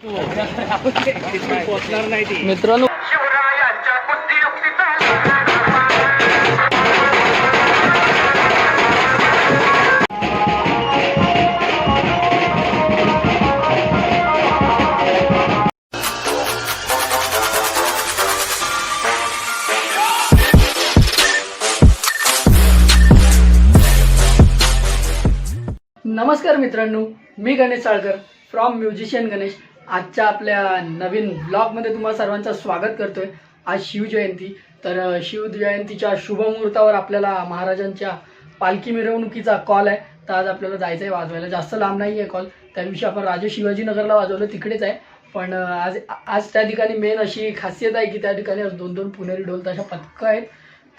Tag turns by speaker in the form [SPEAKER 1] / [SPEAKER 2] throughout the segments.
[SPEAKER 1] मित्रांनो नमस्कार मित्रांनो, मी गणेश साळकर फ्रॉम म्युझिशियन गणेश. आजच्या आपल्या नवीन ब्लॉगमध्ये तुम्हाला सर्वांचं स्वागत करतोय. आज शिवजयंती, तर शिवजयंतीच्या शुभमुहूर्तावर आपल्याला महाराजांच्या पालखी मिरवणुकीचा कॉल आहे. तर आज आपल्याला जायचं आहे वाजवायला. जास्त लांब नाही आहे कॉल, त्या दिवशी आपण राजे शिवाजीनगरला वाजवलं तिकडेच आहे. पण आज त्या ठिकाणी मेन अशी खासियत आहे की त्या ठिकाणी दोन दोन पुणेरी ढोल ताशा पथकं आहेत.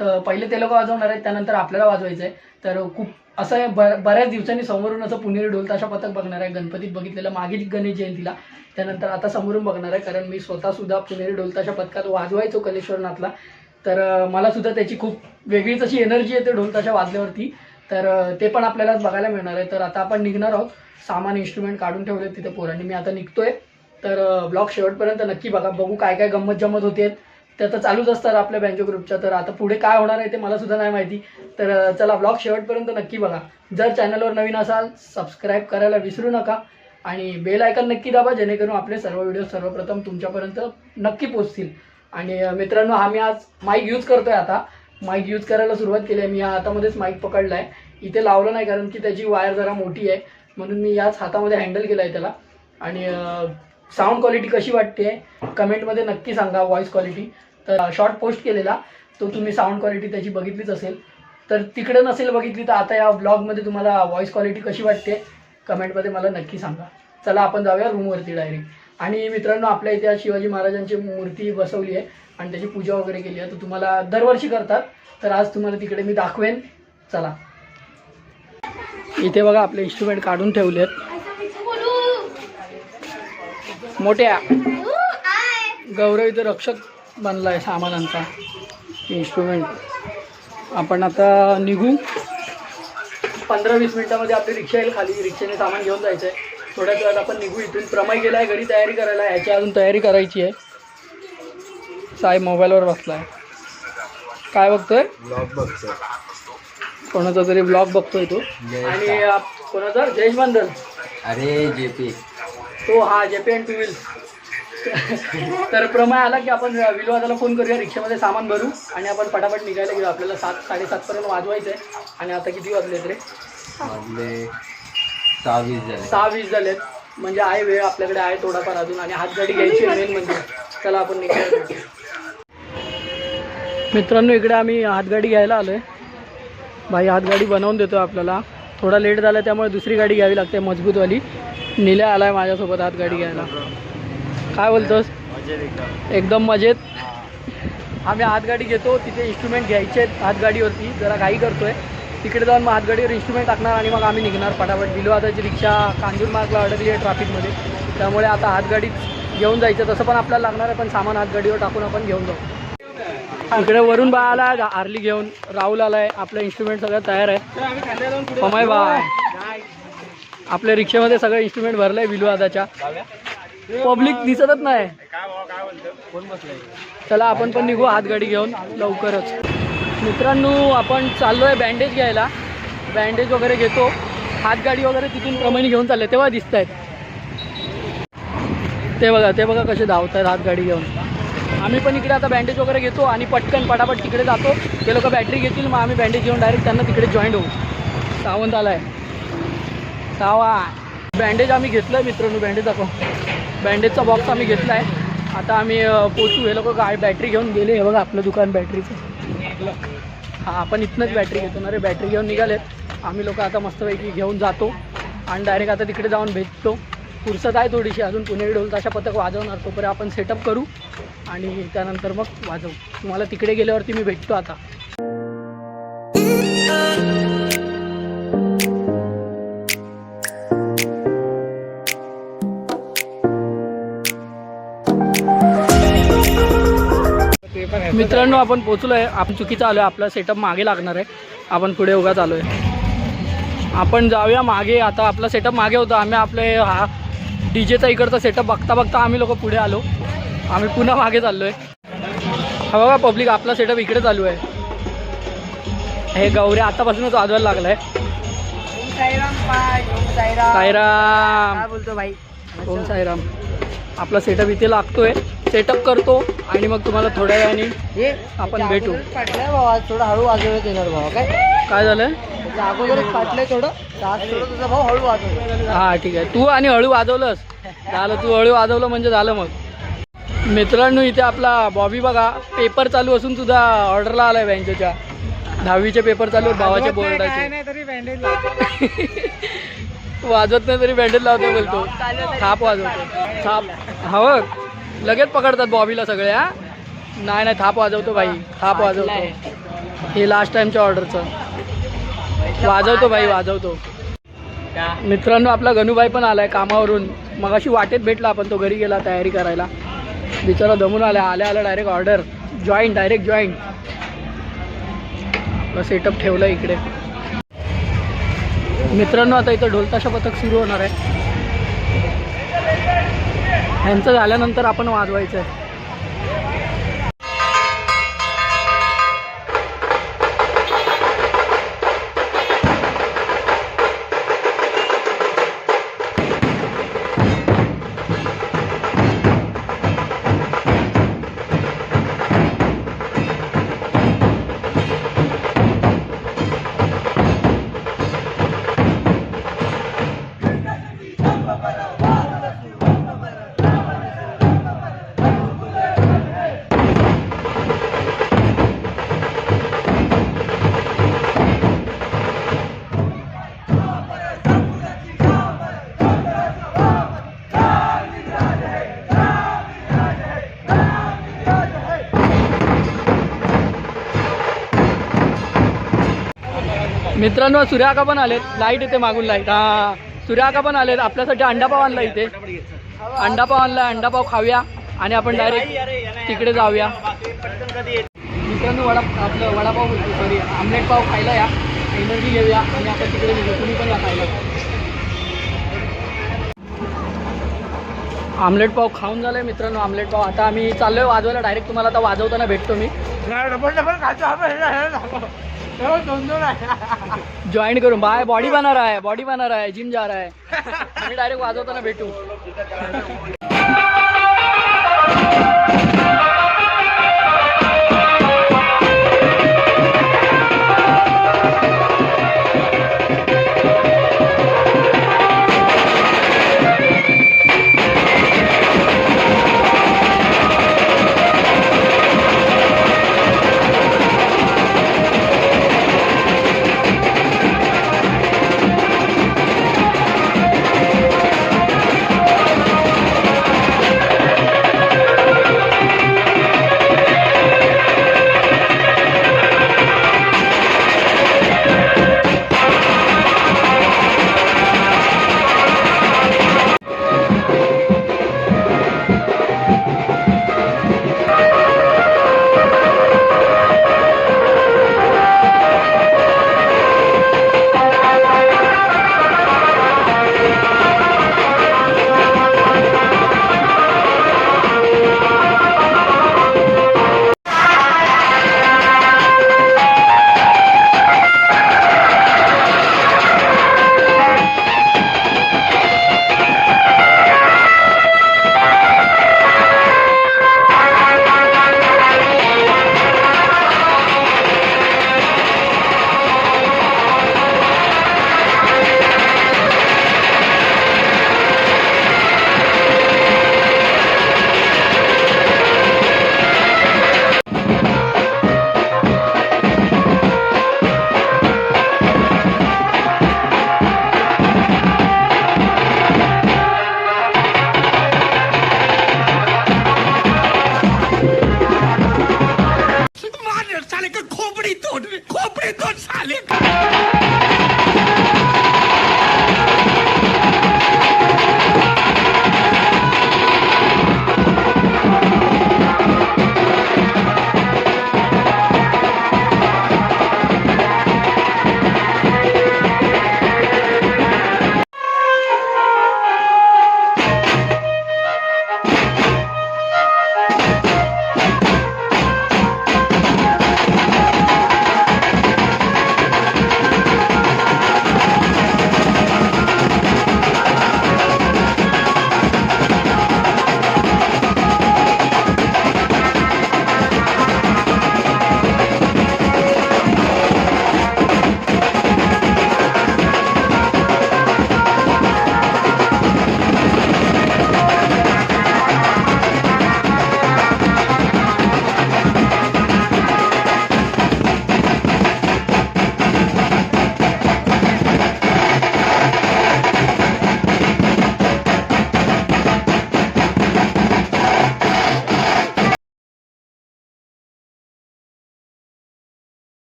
[SPEAKER 1] तर पहिले ते लोक वाजवणार आहेत, त्यानंतर आपल्याला वाजवायचं आहे. तर खूप असं आहे, बऱ्याच दिवसांनी समोरून असं पुणेरी ढोल ताशा पथक बघणार आहे. गणपतीत बघितलेलं मागील गणेश जयंतीला, त्यानंतर आता समोरून बघणार आहे. कारण मी स्वतःसुद्धा पुणेरी ढोल ताशा पथकात वाजवायचो कलेश्वरनाथला. तर मला सुद्धा त्याची खूप वेगळीच अशी एनर्जी येते ढोल ताशा वाजल्यावरती. तर ते पण आपल्याला बघायला मिळणार आहे. तर आता आपण निघणार आहोत. सामान इन्स्ट्रुमेंट काढून ठेवले तिथे पोरांनी. मी आता निघतोय. तर ब्लॉग शेवटपर्यंत नक्की बघा. बघू काय काय गंमत जमत होते. त्या तर चालूच असतात आपल्या बँजो ग्रुपच्या. तर आता पुढे काय होणार आहे ते मला सुद्धा नाही माहिती. तर चला ब्लॉग शेवटपर्यंत नक्की बघा. जर चॅनलवर नवीन असाल सबस्क्राईब करायला विसरू नका आणि बेल आयकॉन नक्की दाबा, जेणेकरून आपले सर्व व्हिडिओ सर्वप्रथम तुमच्यापर्यंत नक्की पोहोचतील. आणि मित्रांनो, मी आज माईक यूज करतोय. आता माईक यूज करायला सुरुवात केली आहे. मी या हातामध्येच माईक पकडला आहे. इथे लावलं नाही कारण की त्याची वायर जरा मोठी आहे, म्हणून मी याच हातामध्ये हँडल केलं आहे त्याला. आणि साऊंड क्वालिटी कशी वाटते कमेंटमध्ये नक्की सांगा. व्हॉइस क्वालिटी तर शॉर्ट पोस्ट केलेला तो तुम्ही साऊंड क्वालिटी त्याची बघितलीच असेल. तर तिकडे नसेल बघितली तर आता या ब्लॉगमध्ये तुम्हाला व्हॉइस क्वालिटी कशी वाटते कमेंटमध्ये मला नक्की सांगा. चला आपण जाऊया रूमवरती डायरेक्ट. आणि मित्रांनो, आपल्या इथे आज शिवाजी महाराजांची मूर्ती बसवली आहे आणि त्याची पूजा वगैरे केली आहे. तर तुम्हाला दरवर्षी करतात, तर आज तुम्हाला तिकडे मी दाखवेन. चला. इथे बघा आपले इन्स्ट्रुमेंट काढून ठेवले आहेत. मोठ्या गौरव इथे रक्षक बनला आहे सामानांचा. इन्स्ट्रुमेंट आपण आता निघू. 15-20 मिनिटामध्ये आपली रिक्षा येईल खाली. रिक्षेने सामान घेऊन जायचं आहे. थोड्याच वेळात आपण निघू इथून. प्रमय गेला आहे घरी तयारी करायला. ह्याची अजून तयारी करायची आहे. साहेब मोबाईलवर बसला आहे. काय बघतोय?
[SPEAKER 2] ब्लॉग बघतोय.
[SPEAKER 1] कोणाचा तरी ब्लॉग बघतोय तो. आणि कोणाचा? जयेश बांधल.
[SPEAKER 2] अरे जेपी
[SPEAKER 1] तो. हा, जेपी अँड टू व्हील. तर प्रमय आला की आपण विलवादाला फोन करूया. रिक्षामध्ये सामान भरू आणि आपण पटापट निघायला घेऊ. आपल्याला 7-7:30 पर्यंत वाजवायचं आहे. आणि आता किती वाजलेत रे?
[SPEAKER 2] वाजले 6:20 झाले.
[SPEAKER 1] 6:20 झालेत. म्हणजे आहे वेळ आपल्याकडे, आहे थोडाफार अजून. आणि हातगाडी घ्यायची मेन म्हणजे. चला आपण निघायला. मित्रांनो, इकडे आम्ही हातगाडी घ्यायला आलो आहे. भाई हातगाडी बनवून देतो आपल्याला. थोडा लेट झाला त्यामुळे दुसरी गाडी घ्यावी लागते मजबूतवाली. निल्या आला आहे माझ्यासोबत हातगाडी घ्यायला. काय बोलतोस? एकदम मजेत. आम्ही हातगाडी घेतो. तिथे इन्स्ट्रुमेंट घ्यायचे आहेत हातगाडीवरती. जरा घाई करतोय. तिकडे जाऊन मग हातगाडीवर इन्स्ट्रुमेंट टाकणार आणि मग आम्ही निघणार पटापट. विलवादाची रिक्षा कांजूर मार्गला अडकली आहे ट्रॅफिकमध्ये. त्यामुळे आता हातगाडीत घेऊन जायचं. तसं पण आपल्याला लागणार आहे, पण सामान हातगाडीवर टाकून आपण घेऊन जाऊ. इकडे वरून बा आला आरली घेऊन. राहुल आला आहे. आपलं इन्स्ट्रुमेंट सगळं तयार आहे. पमाय बा आपल्या रिक्षेमध्ये सगळं इन्स्ट्रुमेंट भरलं आहे विलवादाच्या. पब्लिक दिसतच नाही. चला आपण पण निघू हातगाडी घेऊन लवकरच. मित्रांनो, आपण चाललो आहे बँडेज घ्यायला. बँडेज वगैरे घेतो. हातगाडी वगैरे तिथून प्रमाणे घेऊन चालले तेव्हा दिसत आहेत. ते बघा कसे धावत आहेत हातगाडी घेऊन. आम्ही पण इकडे आता बँडेज वगैरे घेतो आणि पटकन पटापट तिकडे जातो. ते लोक बॅटरी घेतील, मग आम्ही बँडेज घेऊन डायरेक्ट त्यांना तिकडे जॉईंट होऊ. सावंत आला आहे. बँडेज आम्ही घेतलं आहे मित्रांनो. बँडेज दाखव. बँडेजचा बॉक्स आम्ही घेतला आहे. आता आम्ही पोचू. हे लोक काय बॅटरी घेऊन गेले. हे बघा आपलं दुकान बॅटरीचं. हां, आपण इथनंच बॅटरी घेतो ना रे. बॅटरी घेऊन निघालेत. आम्ही लोक आता मस्तपैकी घेऊन जातो आणि डायरेक्ट आता तिकडे जाऊन भेटतो. फुरसत आहे थोडीशी अजून. पुणेरी ढोल ताशा पथक वाजवणार. तोपर्यंत आपण सेटअप करू आणि त्यानंतर मग वाजवू. तुम्हाला तिकडे गेल्यावरती मी भेटतो आता. मित्रांनो, आपण पोचलो आहे. आपण चुकीचं आलो आहे. आपला सेटअप मागे लागणार आहे. आपण पुढे उगाच आलो आहे. आपण जाऊया मागे. आता आपला सेटअप मागे होता. आम्ही आपले डीजेचा इकडचा सेटअप बघता बघता आम्ही लोक पुढे आलो. आम्ही पुन्हा मागे चाललोय. हा बघा पब्लिक, आपला सेटअप इकडे चालू आहे. हे गौऱ्या आतापासूनच वाजवायला लागलाय. साईराम
[SPEAKER 3] बोलतो भाई.
[SPEAKER 1] ओम साईराम. आपला सेटअप इथे लागतोय. सेटअप करतो आणि मग तुम्हाला थोड्या वेळाने आपण भेटू.
[SPEAKER 3] पाटलंय भावा, थोडं हळू वाजवत येणार भावा.
[SPEAKER 1] काय झालं?
[SPEAKER 3] अगोदरच पाटलंय थोडं तुझा भाऊ हळू वाजवतो.
[SPEAKER 1] हां ठीक आहे. तू आणि हळू वाजवलंस झालं. तू हळू वाजवलं म्हणजे झालं. मग मित्रांनो इथे आपला बॉबी बघा, पेपर चालू असून सुद्धा ऑर्डरला आलाय बँकेच्या. 10वीचे पेपर चालू आहेत भावाच्या बोर्डाचे.
[SPEAKER 3] तरी बँडेज
[SPEAKER 1] वाजवत नाही तरी बँडेज लावतो बोलतो. थाप वाजवतो. थाप हवं लगेच पकडतात बॉबीला सगळे. हा नाही नाही, थाप वाजवतो भाई, थाप वाजवतो. हे लास्ट टाइमच्या ऑर्डरचं वाजवतो भाई, वाजवतो. मित्रांनो आपला गणूभाई पण आलाय कामावरून. मगाशी वाटेत भेटला, आपण तो घरी गेला तयारी करायला. बिचारा दमून आला. आल्या direct order direct joint. Setup ठेवलं इकडे. मित्रांनो आता इथं ढोलताशा पथक सुरू होणार आहे. ह्यांचं झाल्यानंतर आपण वाजवायचं आहे. मित्रांनो सूर्याका पण आलेत. लाईट येते मागून लाईट. हा सूर्याका पण आलेत. आपल्यासाठी अंडापाव आणला इथे. अंडापाव आणला. अंडापाव खाऊया आणि आपण डायरेक्ट तिकडे जाऊया. मित्रांनो आपलं वडापाव बोलतो, सॉरी आमलेट पाव खायला या. एनर्जी घेऊया आणि आपण तिकडे निघू. तुम्ही पण या खायला. आमलेट पाव खाऊन झालंय मित्रांनो. आमलेट पाव आता आम्ही चाललोय वाजवायला. डायरेक्ट तुम्हाला आता वाजवताना भेटतो मी. जॉईन करून बाय. बॉडी बना रहा है जिम जा रहा है. आम्ही डायरेक्ट वाजवताना भेटू.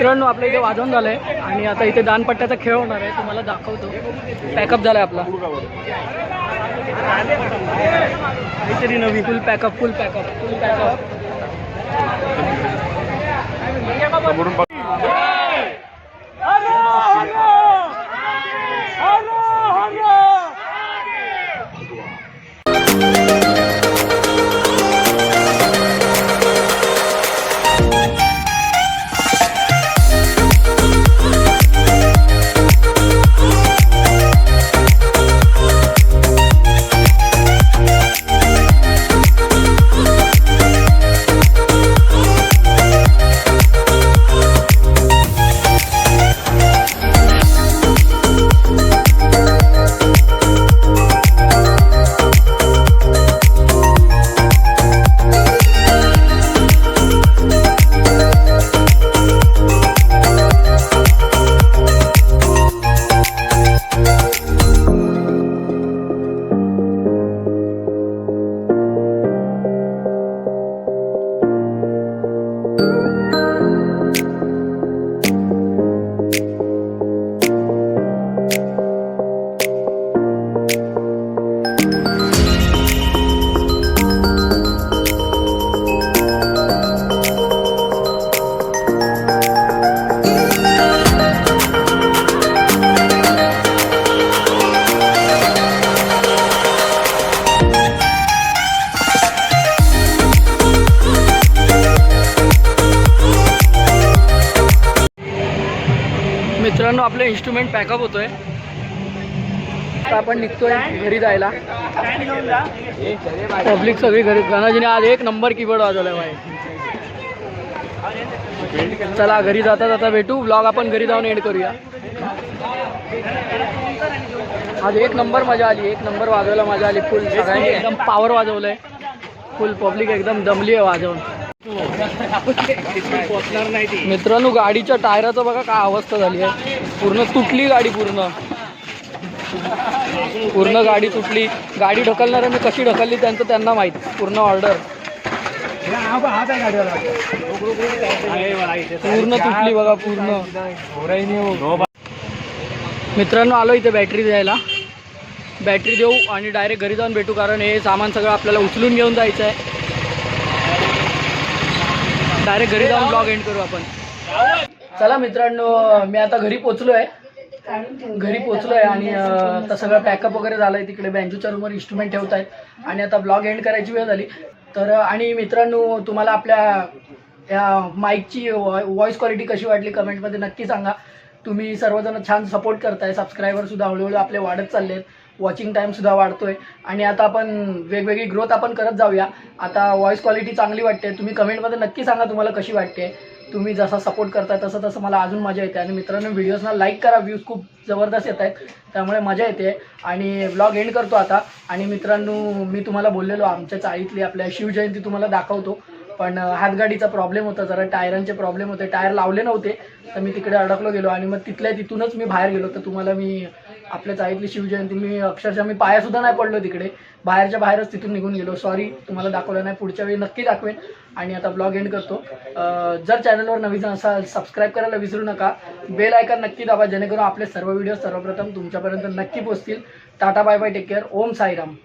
[SPEAKER 1] मित्रांनो आपल्या इथे वाजवून झालं आहे आणि आता इथे दानपट्ट्याचा खेळ होणार आहे, तुम्हाला दाखवतो. पॅकअप झाला आहे आपला काहीतरी नवीन. Full pack up full pack up full pack up. मित्रांनो आपलं इन्स्ट्रुमेंट पॅकअप होतोय. आता आपण निघतोय घरी जायला. पब्लिक सगळी घरी. गणाजीने आज एक नंबर कीबोर्ड वाजवलाय भाई. चला घरी जाता जाता भेटू. ब्लॉग आपण घरी जाऊन एंड करूया. आज एक नंबर मजा आली, एक नंबर वाजवायला मजा आली. फुल सगळ्यांनी एकदम पॉवर वाजवलंय. फुल पब्लिक एकदम दमली आहे वाजवून. मित्रांनो गाडीच्या टायराचं बघा काय अवस्था झाली आहे. पूर्ण तुटली गाडी. पूर्ण गाडी तुटली. गाडी ढकलणाऱ्यांनी कशी ढकलली त्यांचं त्यांना माहीत. पूर्ण ऑर्डर पूर्ण तुटली बघा पूर्ण. मित्रांनो आलो इथे बॅटरी द्यायला. बॅटरी देऊ आणि डायरेक्ट घरी जाऊन भेटू, कारण हे सामान सगळं आपल्याला उचलून घेऊन जायचं आहे. डायरेक्ट घरी जाऊन ब्लॉग एंड करू आपण. चला मित्रांनो मी आता घरी पोचलो आहे आणि आता सगळं पॅकअप वगैरे झालं आहे. तिकडे बँजूच्या रूमवर इन्स्ट्रुमेंट ठेवत आहेत आणि आता ब्लॉग एंड करायची वेळ झाली. तर आणि मित्रांनो तुम्हाला आपल्या या माईकची व्हॉइस क्वालिटी कशी वाटली कमेंटमध्ये नक्की सांगा. तुम्ही सर्वजण छान सपोर्ट करताय. सबस्क्रायबरसुद्धा हळूहळू आपले वाढत चालले आहेत. वॉचिंग टाईमसुद्धा वाढतोय आणि आता आपण वेगवेगळी ग्रोथ आपण करत जाऊया. आता व्हॉइस क्वालिटी चांगली वाटते. तुम्ही कमेंटमध्ये नक्की सांगा तुम्हाला कशी वाटते. तुम्ही जसा सपोर्ट करताय तसं मला अजून मजा येते. आणि मित्रांनो व्हिडिओजना लाईक करा. व्ह्यूज खूप जबरदस्त येत आहेत त्यामुळे मजा येते. आणि ब्लॉग एंड करतो आता. आणि मित्रांनो मी तुम्हाला बोललेलो आमच्या चाळीतली आपल्या शिवजयंती तुम्हाला दाखवतो, पण हातगाडीचा प्रॉब्लेम होता जरा. टायरांचे प्रॉब्लेम होते. टायर लावले नव्हते तर मी तिकडे अडकलो गेलो आणि मग तिथूनच मी बाहेर गेलो. तर तुम्हाला मी आपल्या चाळीतली शिवजयंती मी अक्षरशः मी पायासुद्धा नाही पडलो तिकडे. बाहेरच तिथून निघून गेलो. सॉरी तुम्हाला दाखवलं नाही. पुढच्या वेळी नक्की दाखवेन. आणि आता ब्लॉग एंड करतो. जर चॅनलवर नवीन असाल सबस्क्राईब करायला विसरू नका. बेल आयकॉन नक्की दाबा जेणेकरून आपले सर्व व्हिडिओ सर्वप्रथम तुमच्यापर्यंत नक्की पोहोचतील. Tata bye bye. Take care. Om Sairam.